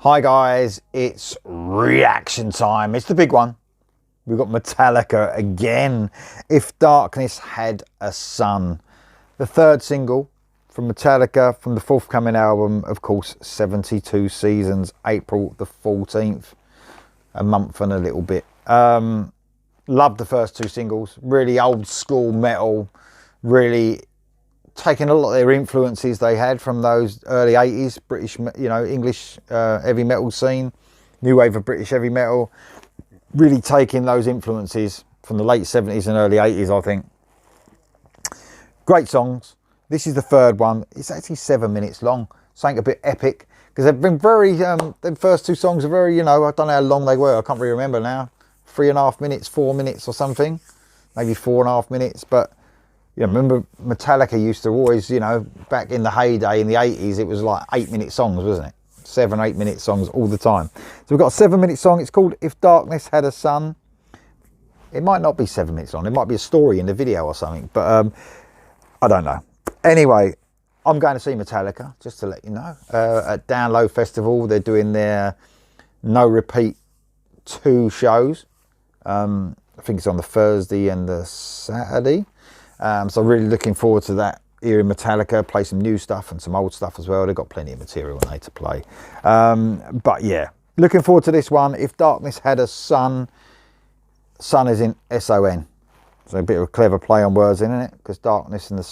Hi guys, it's reaction time. It's the big one. We've got Metallica again. If Darkness Had a Sun. The third single from Metallica from the forthcoming album, of course, 72 Seasons, April the 14th. A month and a little bit. Loved the first two singles. Really old school metal. Really taking a lot of their influences they had from those early 80s British, English heavy metal scene, new wave of British heavy metal, really taking those influences from the late 70s and early 80s, I think. Great songs. This is the third one. It's actually 7 minutes long, something a bit epic, because they've been very, the first two songs are very, I don't know how long they were, I can't really remember now, 3.5 minutes, 4 minutes or something, maybe 4.5 minutes, but yeah, remember Metallica used to always, back in the heyday in the 80s, it was like 8-minute songs, wasn't it? 7-8 minute songs all the time. So we've got a 7-minute song. It's called If Darkness Had a Sun. It might not be 7 minutes long. It might be a story in the video or something, but I don't know. Anyway, I'm going to see Metallica, just to let you know, at Down Low Festival. They're doing their No Repeat 2 shows. I think it's on the Thursday and the Saturday. So really looking forward to that, hearing Metallica play some new stuff and some old stuff as well. They've got plenty of material to play. But yeah, looking forward to this one. If Darkness Had a Sun, sun is in S-O-N. So a bit of a clever play on words, isn't it? Because darkness and the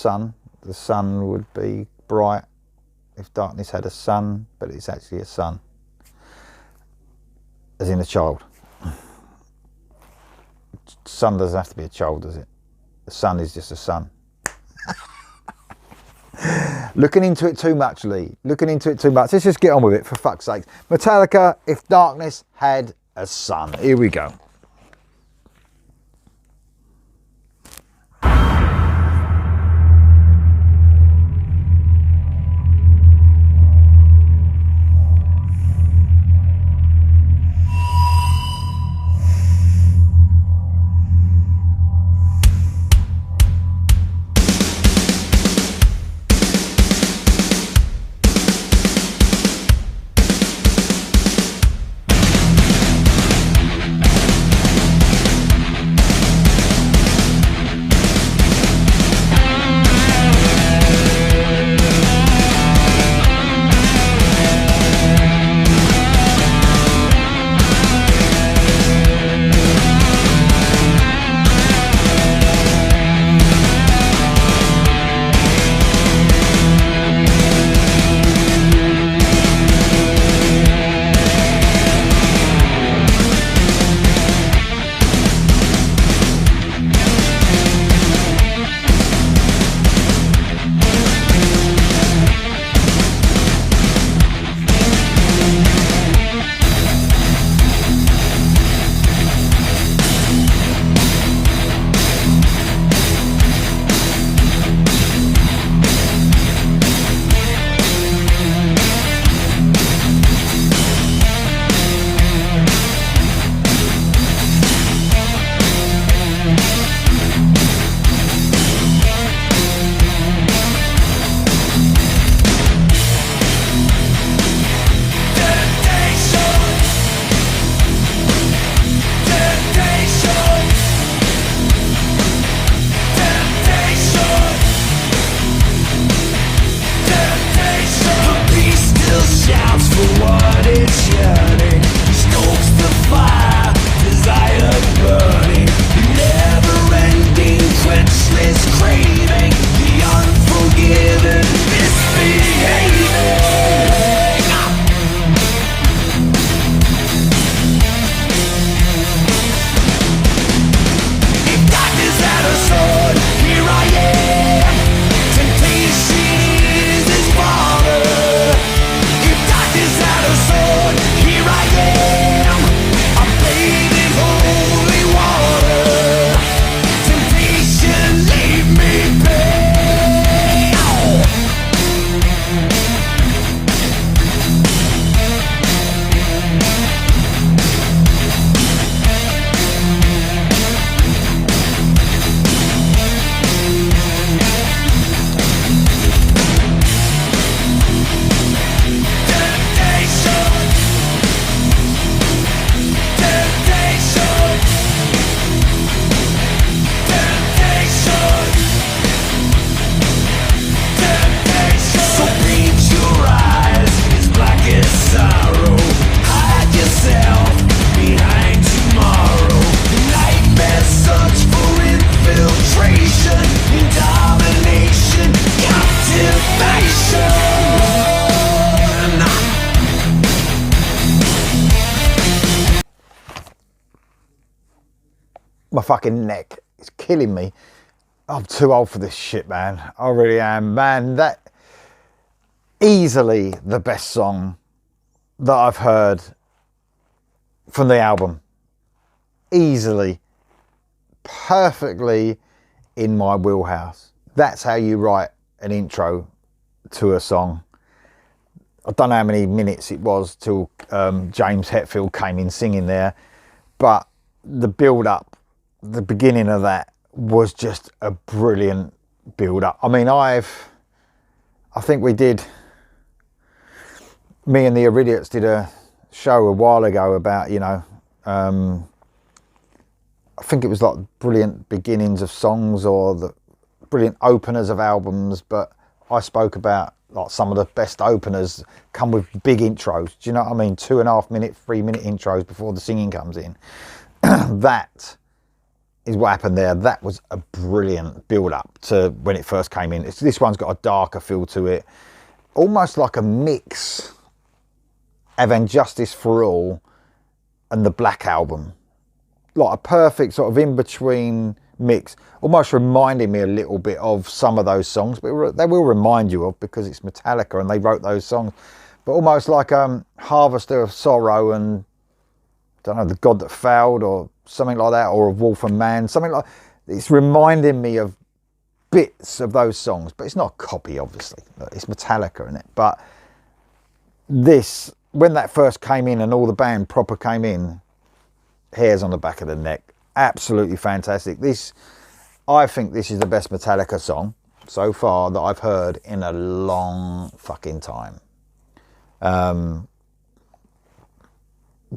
sun would be bright if darkness had a sun, but it's actually a sun, as in a child. Sun doesn't have to be a child, does it? The sun is just a sun. Looking into it too much, Lee. Looking into it too much. Let's just get on with it, for fuck's sake. Metallica, If Darkness Had a Sun. Here we go. my fucking neck. It's killing me. I'm too old for this shit, man. I really am, man. That easily the best song that I've heard from the album. Easily, perfectly in my wheelhouse. That's how you write an intro to a song. I don't know how many minutes it was till James Hetfield came in singing there, but the build up, the beginning of that was just a brilliant build up. I mean, I think we did, me and the Iridiats did a show a while ago about, you know, I think it was like brilliant beginnings of songs or the brilliant openers of albums, but I spoke about like some of the best openers come with big intros. Do you know what I mean? 2.5 minute, 3 minute intros before the singing comes in. That is what happened there. That was a brilliant build up to when it first came in. This one's got a darker feel to it, almost like a mix of And Justice for All and the Black Album, like a perfect sort of in between mix, almost reminding me a little bit of some of those songs, but they will remind you of, because it's Metallica and they wrote those songs, but almost like Harvester of Sorrow and I don't know, The God That Failed or something like that, or A Wolf and Man, something like, it's reminding me of bits of those songs, but it's not a copy, obviously. It's Metallica in it. But this, when that first came in and all the band proper came in, hairs on the back of the neck, absolutely fantastic. This, I think this is the best Metallica song so far that I've heard in a long fucking time.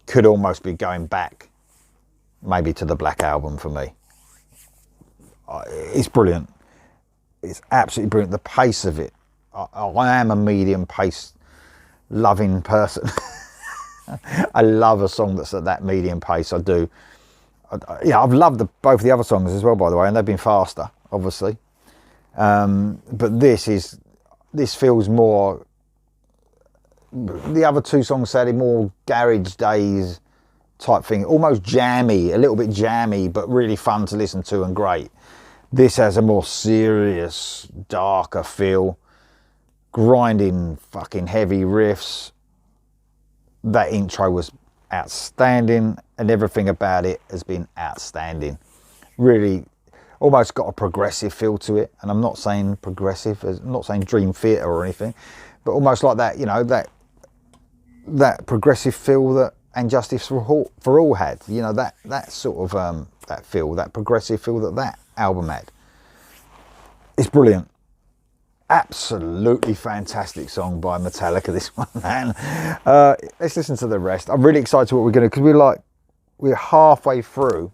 Could almost be going back maybe to the Black Album for me. It's brilliant. It's absolutely brilliant. The pace of it. I am a medium pace loving person. I love a song that's at that medium pace. I do. Yeah, I've loved both the other songs as well, by the way, and they've been faster, obviously. But this feels more. The other two songs sounded more Garage Days type thing, almost jammy, a little bit jammy, but really fun to listen to and great. This has a more serious, darker feel, grinding fucking heavy riffs. That intro was outstanding, and everything about it has been outstanding. Really almost got a progressive feel to it, and I'm not saying progressive, I'm not saying Dream Theater or anything, but almost like that, you know, that progressive feel that And Justice for All had, you know, that sort of that feel, that progressive feel that album had. It's brilliant. Absolutely fantastic song by Metallica, this one, man. Let's listen to the rest. I'm really excited what we're going to, because we're halfway through.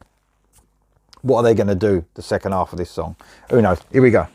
What are they going to do the second half of this song? Who knows? Here we go.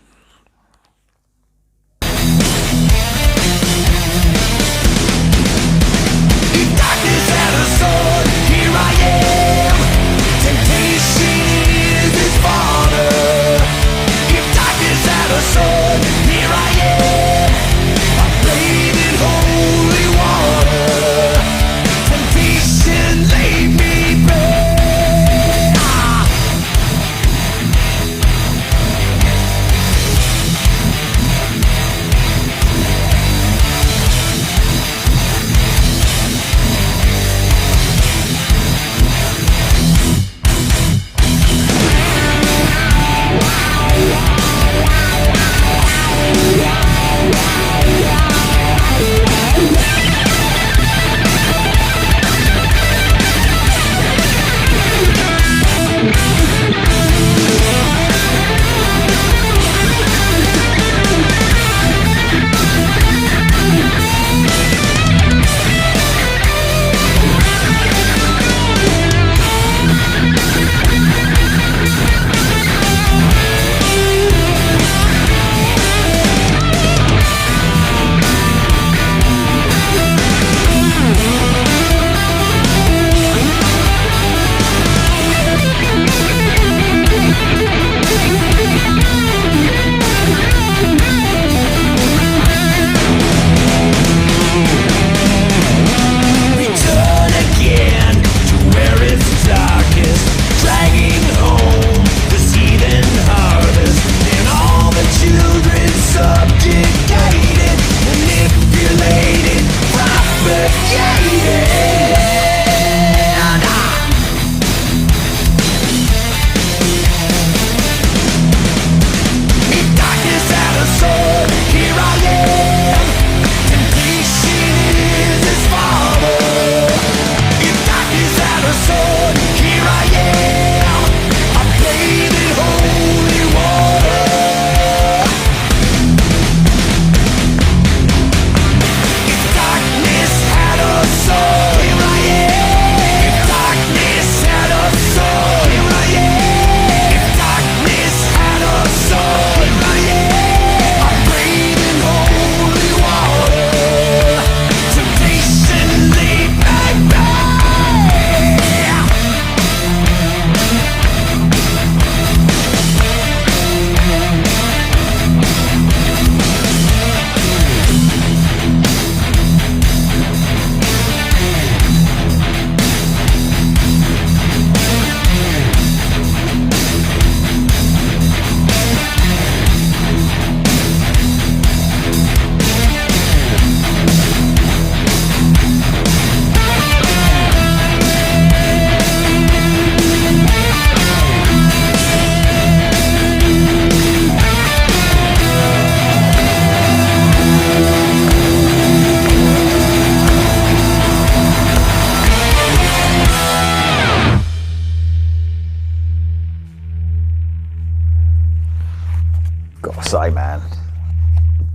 Gotta say, man,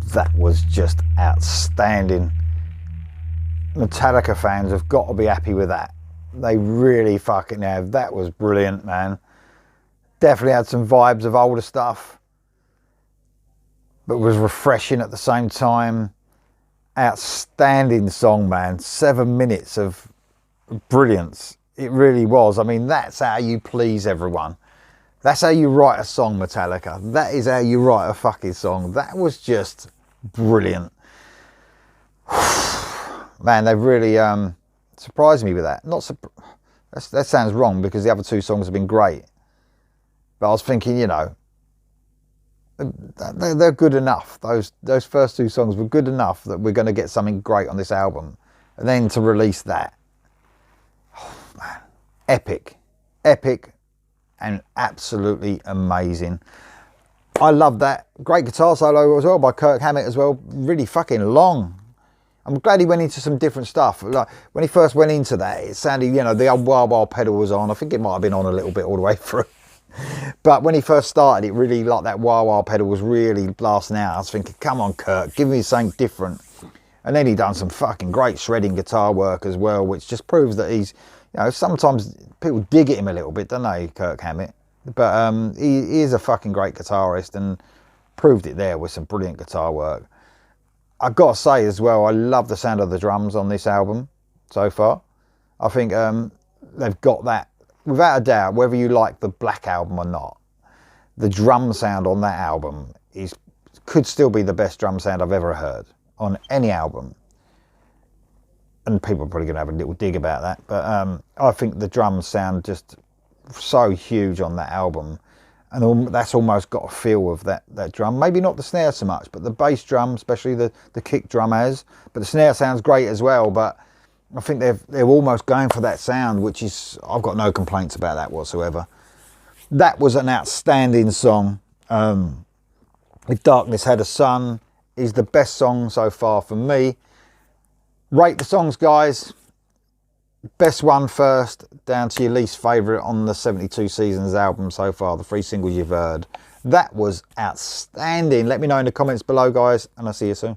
that was just outstanding. Metallica fans have got to be happy with that. They really fucking have. That was brilliant, man. Definitely had some vibes of older stuff, but was refreshing at the same time. Outstanding song, man. 7 minutes of brilliance. It really was. I mean, that's how you please everyone. That's how you write a song, Metallica. That is how you write a fucking song. That was just brilliant. Man, they've really surprised me with that. That sounds wrong because the other two songs have been great. But I was thinking, you know, they're good enough. Those first two songs were good enough that we're going to get something great on this album. And then to release that, oh man, epic, and absolutely amazing. I love that. Great guitar solo as well by Kirk Hammett as well. Really fucking long. I'm glad he went into some different stuff. Like when he first went into that, it sounded, you know, the old wild pedal was on. I think it might have been on a little bit all the way through. But when he first started, it really, like that wild pedal was really blasting out. I was thinking, come on, Kirk, give me something different. And then he done some fucking great shredding guitar work as well, which just proves that he's, you know, sometimes people dig at him a little bit, don't they, Kirk Hammett? But he is a fucking great guitarist and proved it there with some brilliant guitar work. I've got to say as well, I love the sound of the drums on this album so far. I think they've got that, without a doubt, whether you like the Black Album or not, the drum sound on that album could still be the best drum sound I've ever heard on any album. And people are probably going to have a little dig about that, but I think the drums sound just so huge on that album. And that's almost got a feel of that drum. Maybe not the snare so much, but the bass drum, especially the kick drum has. But the snare sounds great as well. But I think they're almost going for that sound, which is, I've got no complaints about that whatsoever. That was an outstanding song. If Darkness Had a Sun is the best song so far for me. Rate the songs, guys. Best one first, down to your least favourite on the 72 Seasons album so far, the 3 singles you've heard. That was outstanding. Let me know in the comments below, guys, and I'll see you soon.